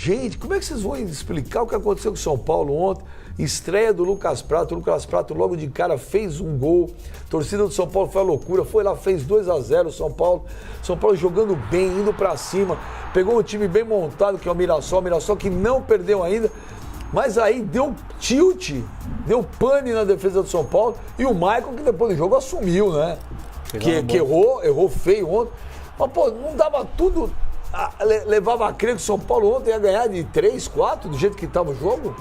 Gente, como é que vocês vão explicar o que aconteceu com o São Paulo ontem? Estreia do Lucas Prato. O Lucas Prato logo de cara fez um gol. A torcida do São Paulo foi a loucura. Foi lá, fez 2-0 o São Paulo. São Paulo jogando bem, indo pra cima. Pegou um time bem montado, que é o Mirassol. O Mirassol que não perdeu ainda. Mas aí deu tilt, deu pane na defesa do São Paulo. E o Maicon, que depois do jogo assumiu, né? Que errou feio ontem. Mas, pô, não dava tudo... Levava a crer que o São Paulo ontem ia ganhar de 3, 4, do jeito que estava o jogo?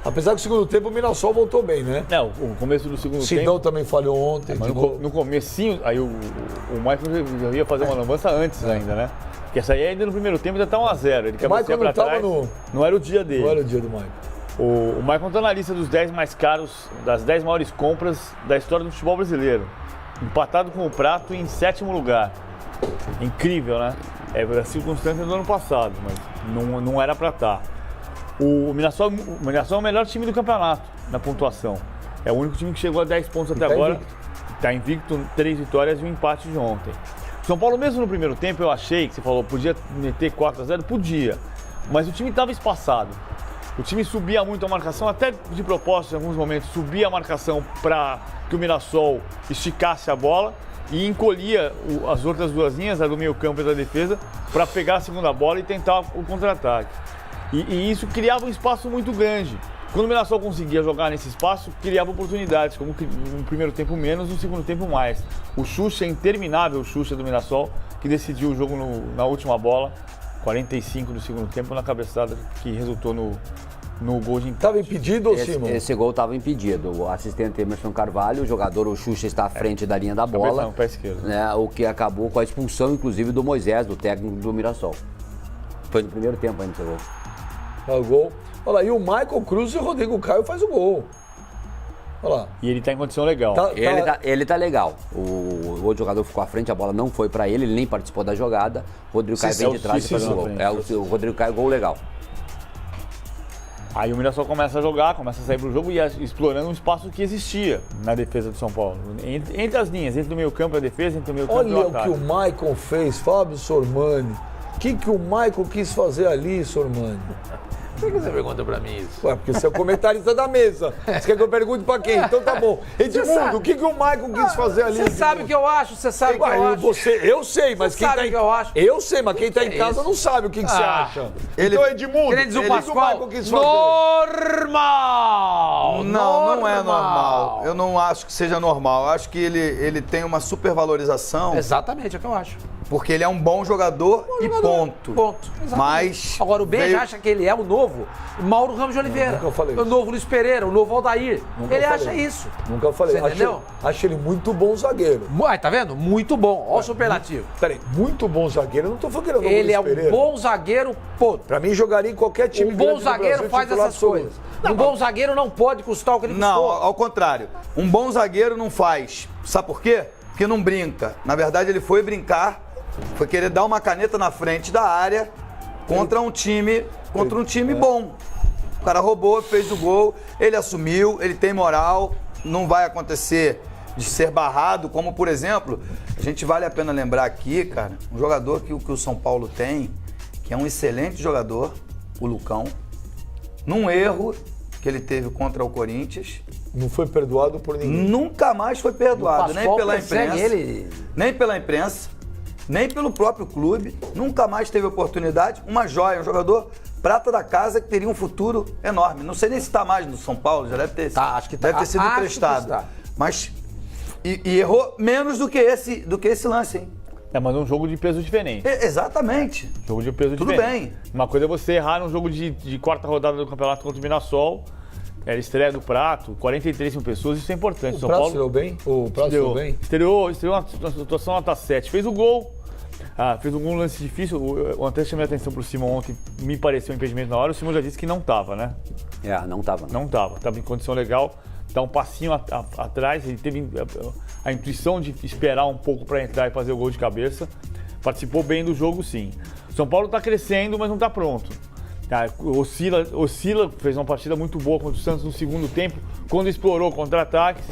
Apesar que no segundo tempo o Mirassol voltou bem, né? Não, o começo do segundo tempo... Sidão também falhou ontem. Mas no comecinho, aí o Michael já ia fazer uma lambança antes ainda, né? Porque essa aí ainda no primeiro tempo ainda tá 1-0. Ele quer Michael pra trás. Não era o dia dele. Não era o dia do Michael. O Michael tá na lista dos 10 mais caros, das 10 maiores compras da história do futebol brasileiro. Empatado com o Prato em 7º lugar. Incrível, né? É a circunstância do ano passado, mas não era pra estar. O Mirassol é o melhor time do campeonato na pontuação. É o único time que chegou a 10 pontos até agora. Está invicto, 3 vitórias e um empate de ontem. São Paulo, mesmo no primeiro tempo, eu achei que você falou, podia meter 4-0, podia. Mas o time estava espaçado. O time subia muito a marcação, até de propósito, em alguns momentos, subia a marcação para que o Mirassol esticasse a bola e encolhia as outras duas linhas, a do meio campo e da defesa, para pegar a segunda bola e tentar o contra-ataque. E isso criava um espaço muito grande. Quando o Mirassol conseguia jogar nesse espaço, criava oportunidades, como no primeiro tempo menos, no segundo tempo mais. O Xuxa, interminável Xuxa do Mirassol, que decidiu o jogo na última bola, 45 do segundo tempo, na cabeçada que resultou no gol de empate. Estava impedido, Simão? Esse gol estava impedido. O assistente Emerson Carvalho, o jogador, o Xuxa, está à frente da linha da bola. Não, pé esquerdo. Né, o que acabou com a expulsão, inclusive, do Moisés, do técnico do Mirassol. Foi no primeiro tempo ainda esse gol. O gol. Olha lá, e o Michael Cruz e o Rodrigo Caio faz o gol. Olha lá. E ele tá em condição legal. Ele tá legal. O outro jogador ficou à frente, a bola não foi para ele nem participou da jogada. O Rodrigo Caio vem de trás e faz o gol. O Rodrigo Caio, gol legal. Aí o Mirassol começa a jogar, começa a sair pro jogo e explorando um espaço que existia na defesa do São Paulo. Entre as linhas, entre o meio campo e a defesa, entre o meio campo e o ataque. Olha o que o Michael fez, Fábio Sormani. O que o Michael quis fazer ali, Sormani? Por que você pergunta pra mim isso? Ué, porque você é o comentarista da mesa. Você quer que eu pergunte pra quem? Então tá bom. Edmundo, o que o Michael quis fazer ali? Você sabe o que eu acho, você sabe o que eu acho. Eu sei, mas Você quem sabe tá o que eu acho. Eu sei, mas quem tá em casa não sabe o que você acha. Então, Edmundo, Quem diz o Pascoal, Michael quis fazer? normal! Não é normal. Eu não acho que seja normal. Eu acho que ele tem uma supervalorização. Exatamente, é o que eu acho. Porque ele é um bom jogador e ponto. Ponto. Exatamente. Mas Agora, o Benja acha que ele é o novo Mauro Ramos de Oliveira. Nunca falei o isso. novo Luiz Pereira, o novo Aldair. Ele acha isso. Nunca falei. Você entendeu? Acho ele muito bom zagueiro. Ai, tá vendo? Muito bom. Olha o superlativo. Peraí, muito bom zagueiro. Eu não tô falando que ele é o novo Ele é Luiz Pereira. um bom zagueiro, ponto. Pra mim, jogaria em qualquer time Um grande bom do zagueiro Brasil, faz titular essas coisas. Um bom zagueiro não pode custar o que ele não, custou. ao contrário. Um bom zagueiro não faz. Sabe por quê? Porque não brinca. Na verdade, ele foi brincar, foi querer dar uma caneta na frente da área contra um time bom. O cara roubou, fez o gol, ele assumiu, ele tem moral, não vai acontecer de ser barrado, como por exemplo, a gente vale a pena lembrar aqui, cara, um jogador que o São Paulo tem, que é um excelente jogador, o Lucão, num erro que ele teve contra o Corinthians. Não foi perdoado por ninguém. Nunca mais foi perdoado, nem pela imprensa, Ele... nem pela imprensa, nem pelo próprio clube. Nunca mais teve oportunidade. Uma joia, um jogador prata da casa que teria um futuro enorme. Não sei nem se está mais no São Paulo, já deve ter, acho que tá. deve ter sido Acho que emprestado. está. Mas e errou menos do que esse lance, hein? Mas um jogo de peso diferente. Exatamente. Jogo de peso Tudo diferente. bem. Uma coisa é você errar num jogo de quarta rodada do campeonato contra o Mirassol. Era estreia do Prato, 43 mil pessoas, isso é importante. O São Prato Paulo estreou bem? O Prato estreou bem? Estreou uma situação nota 7. Fez o gol. Fez um lance difícil. O André chamou a atenção pro Simão ontem, me pareceu um impedimento na hora. O Simão já disse que não tava, né? Não tava. Não tava. Tava em condição legal. Dá um passinho atrás. Ele teve a intuição de esperar um pouco para entrar e fazer o gol de cabeça. Participou bem do jogo, sim. São Paulo está crescendo, mas não está pronto. Oscila, fez uma partida muito boa contra o Santos no segundo tempo, quando explorou contra-ataques.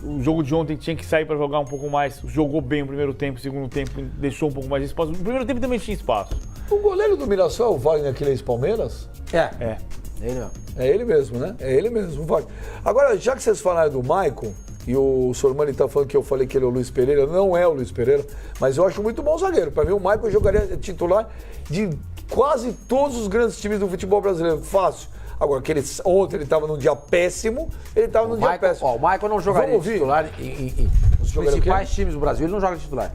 O jogo de ontem tinha que sair para jogar um pouco mais, jogou bem o primeiro tempo, o segundo tempo deixou um pouco mais de espaço. No primeiro tempo também tinha espaço. O goleiro do Mirassol é o Wagner, aquele ex-Palmeiras? É. Ele mesmo. É ele mesmo, né? É ele mesmo, o Wagner. Agora, já que vocês falaram do Maicon, e o Sormani tá falando que eu falei que ele é o Luiz Pereira, não é o Luiz Pereira, mas eu acho muito bom zagueiro. Para mim, o Maicon jogaria titular de quase todos os grandes times do futebol brasileiro. Fácil. Agora, ontem ele estava num dia péssimo, ele estava num dia péssimo. O Maicon não jogaria titular nos principais times do Brasil, ele não joga titular.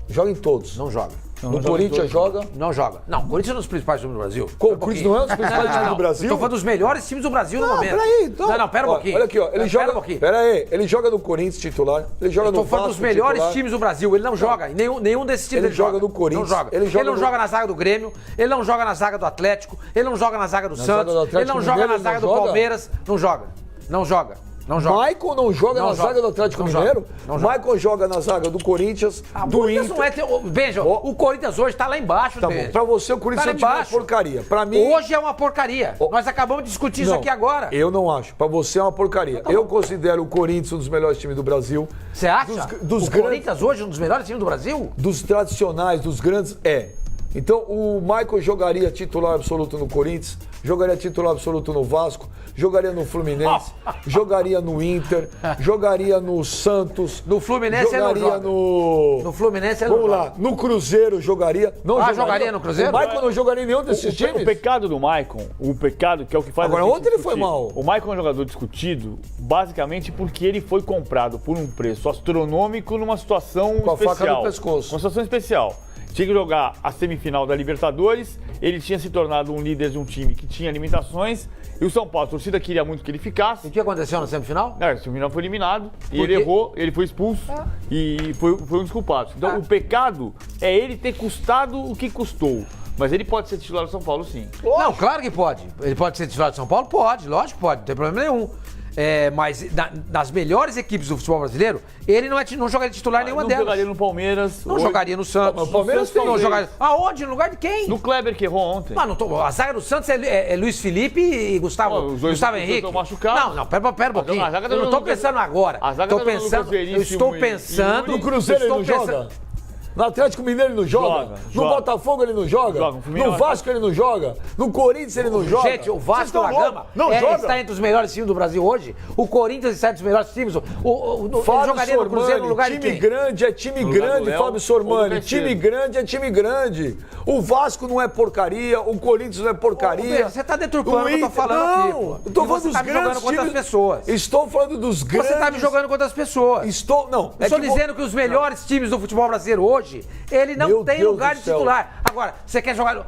Joga em todos. Não joga. No Corinthians joga? Não joga. Não, o Corinthians é um dos principais times do Brasil. O Corinthians não é um dos principais times do Brasil? Eu tô falando dos melhores times do Brasil no momento. Peraí, então. Não, pera um pouquinho. Olha aqui, ó. Ele joga. Pera aí, ele joga no Corinthians titular. Ele joga no Vasco. Eu tô falando dos melhores times do Brasil. Ele não joga. Nenhum desses times ele joga no Corinthians. Não joga. Ele não joga na zaga do Grêmio. Ele não joga na zaga do Atlético. Ele não joga na zaga do Santos. Ele não joga na zaga do Palmeiras. Não joga. Não joga. Não joga. Maicon não joga na zaga do Atlético Mineiro? Maicon joga na zaga do Corinthians, do Inter. Não é veja, o Corinthians hoje tá lá embaixo. Tá bom. Pra você, o Corinthians é uma porcaria. Pra mim... Hoje é uma porcaria. Nós acabamos de discutir isso aqui agora. Eu não acho. Pra você é uma porcaria. Eu considero o Corinthians um dos melhores times do Brasil. Você acha? O Corinthians hoje é um dos melhores times do Brasil? Dos tradicionais, dos grandes, é. Então, o Maicon jogaria titular absoluto no Corinthians, jogaria titular absoluto no Vasco, jogaria no Fluminense, jogaria no Inter, jogaria no Santos. No Fluminense jogaria ele não joga. No Fluminense ele não joga. Vamos lá, no Cruzeiro jogaria. Não jogaria no Cruzeiro? O Maicon não jogaria em nenhum desses times. O pecado do Maicon, que é o que faz... Agora, ontem ele foi mal. O Maicon é um jogador discutido, basicamente porque ele foi comprado por um preço astronômico numa situação com a especial. faca no pescoço. Uma situação especial. Tinha que jogar a semifinal da Libertadores, ele tinha se tornado um líder de um time que tinha limitações, e o São Paulo, a torcida queria muito que ele ficasse. E o que aconteceu na semifinal? A semifinal foi eliminado, e ele errou, ele foi expulso, e foi um dos culpados. Então o pecado é ele ter custado o que custou. Mas ele pode ser titular do São Paulo, sim. Não, claro que pode. Ele pode ser titular do São Paulo? Pode, lógico que pode, não tem problema nenhum. Mas nas melhores equipes do futebol brasileiro, ele não jogaria titular em nenhuma delas. Não jogaria no Palmeiras. Não jogaria no Santos. O Palmeiras não jogaria. Aonde? No lugar de quem? No Kleber, que errou ontem. Mano, a zaga do Santos é Luiz Felipe e Gustavo Henrique. Estão machucados. Não, pera um pouquinho. Eu não tô pensando agora. Eu estou pensando... No Cruzeiro ele não joga? No Atlético Mineiro ele não joga? No Botafogo ele não joga? No Vasco ele não joga? No Corinthians ele não joga? Gente, o Vasco da Gama está entre os melhores times do Brasil hoje. O Corinthians está entre os melhores times. Ele jogaria no Cruzeiro no lugar de quem? Time grande é time grande, Fábio Sormani. Time grande é time grande. O Vasco não é porcaria, o Corinthians não é porcaria. Você está deturpando o que eu tô falando aqui, pô. Eu tô falando dos grandes times. Pessoas. Estou falando dos grandes... Você está me jogando contra as pessoas. Estou dizendo que os melhores times do futebol brasileiro hoje, ele não tem lugar de titular. Agora, você quer jogar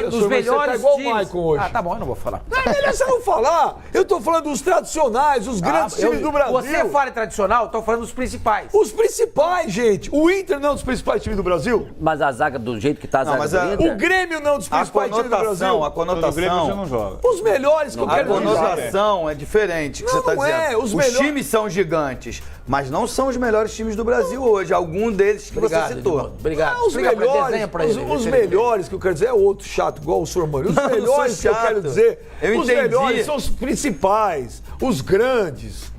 dos melhores times... O Maicon hoje. Tá bom, eu não vou falar. Não é melhor você não falar. Eu tô falando dos tradicionais, os grandes times do Brasil. Você fala em tradicional, eu tô falando dos principais. Os principais, gente. O Inter não é um dos principais times do Brasil. Mas a zaga do jeito que tá a zaga do Inter... O Grêmio não é um dos principais times do Brasil. A conotação... O Grêmio você não joga. Os melhores que eu quero dizer. A conotação é diferente que você tá dizendo. Os times são gigantes, mas não são os melhores times do Brasil hoje. Algum deles que você citou. Obrigado. Os melhores que eu quero dizer é outro chato, igual o Sormani. Os melhores que eu quero dizer, os melhores são os principais, os grandes.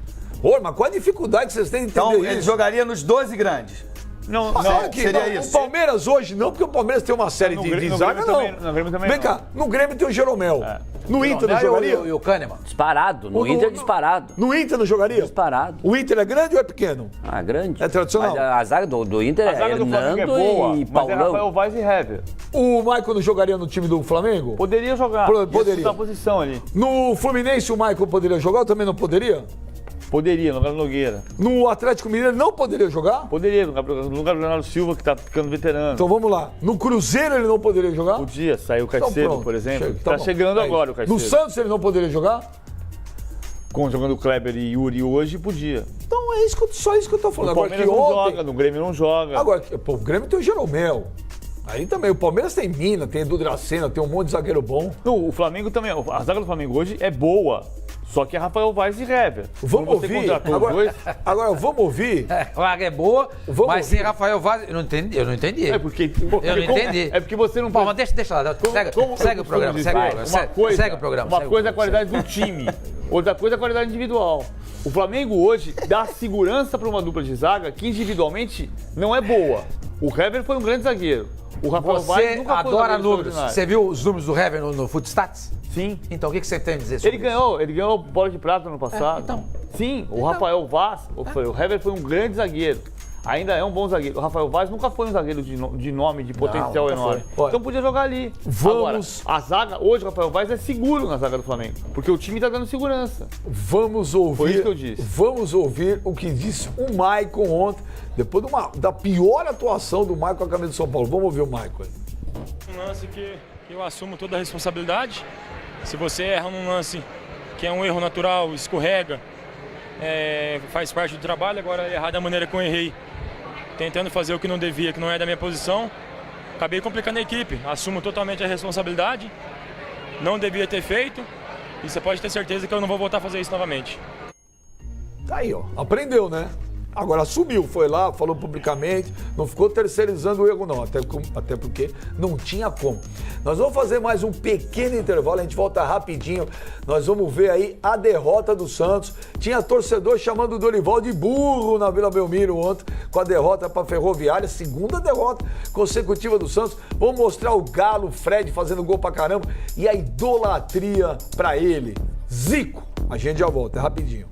Ô, mas qual a dificuldade que vocês têm de entender isso? Então, ele jogaria nos 12 grandes. Não, seria isso. O Palmeiras hoje não, porque o Palmeiras tem uma série de zaga, não. No Grêmio também Vem cá, no Grêmio tem o Jeromel. No Inter não jogaria? E o Kahneman? Disparado. No Inter, disparado. No Inter não jogaria? Disparado. O Inter é grande ou é pequeno? Ah, grande. É tradicional? Mas a zaga do Inter é Hernando e Paulão. Mas é Rafael Vaz e Hever. O Maicon não jogaria no time do Flamengo? Poderia jogar. Poderia. A posição ali. No Fluminense o Maicon poderia jogar ou também não poderia? Poderia, no lugar do Nogueira. No Atlético Mineiro não poderia jogar? Poderia, no lugar do Leonardo Silva, que tá ficando veterano. Então vamos lá. No Cruzeiro ele não poderia jogar? Podia, saiu o Caicedo, por exemplo. Tá chegando agora o Caicedo. No Santos ele não poderia jogar? Jogando Kleber e Yuri hoje, podia. Então é só isso que eu tô falando. O Palmeiras não joga, no Grêmio não joga. Agora, o Grêmio tem o Jeromel. Aí também, o Palmeiras tem Mina, tem Edu Dracena, tem um monte de zagueiro bom. Não, o Flamengo também, a zaga do Flamengo hoje é boa. Só que é Rafael Vaz e Hever. Vamos ouvir. Agora vamos ouvir. A vaga é boa, mas sem Rafael Vaz. Eu não entendi. É porque. Eu não entendi. É porque você não pode. Mas deixa lá. Segue o programa. Segue o programa. Uma coisa é a qualidade do time, outra coisa é a qualidade individual. O Flamengo hoje dá segurança para uma dupla de zaga que individualmente não é boa. O Hever foi um grande zagueiro. O Rafael Vaz Você nunca foi um adora zagueiro números. extraordinário. Você viu os números do Hever no Footstats? Sim. Então, o que você tem a dizer sobre Ele ganhou bola de prata no passado. então. Sim, o Rafael Vaz, o Hever foi um grande zagueiro. Ainda é um bom zagueiro. O Rafael Vaz nunca foi um zagueiro de nome, de potencial nunca enorme. foi. Então podia jogar ali. Vamos. Agora, a zaga, hoje o Rafael Vaz é seguro na zaga do Flamengo. Porque o time tá dando segurança. Vamos ouvir. Foi isso que eu disse. Vamos ouvir o que disse o Maicon ontem, depois da pior atuação do Maicon com a camisa do São Paulo. Vamos ouvir o Maicon. Um lance que eu assumo toda a responsabilidade. Se você erra num lance que é um erro natural, escorrega, faz parte do trabalho. Agora, errar da maneira que eu errei, tentando fazer o que não devia, que não é da minha posição, acabei complicando a equipe. Assumo totalmente a responsabilidade. Não devia ter feito. E você pode ter certeza que eu não vou voltar a fazer isso novamente. Tá aí, ó. Aprendeu, né? Agora assumiu, foi lá, falou publicamente, não ficou terceirizando o erro, não. Até porque não tinha como. Nós vamos fazer mais um pequeno intervalo, a gente volta rapidinho. Nós vamos ver aí a derrota do Santos. Tinha torcedor chamando o Dorival de burro na Vila Belmiro ontem, com a derrota para a Ferroviária, segunda derrota consecutiva do Santos. Vamos mostrar o Galo, o Fred fazendo gol pra caramba e a idolatria pra ele. Zico. A gente já volta, é rapidinho.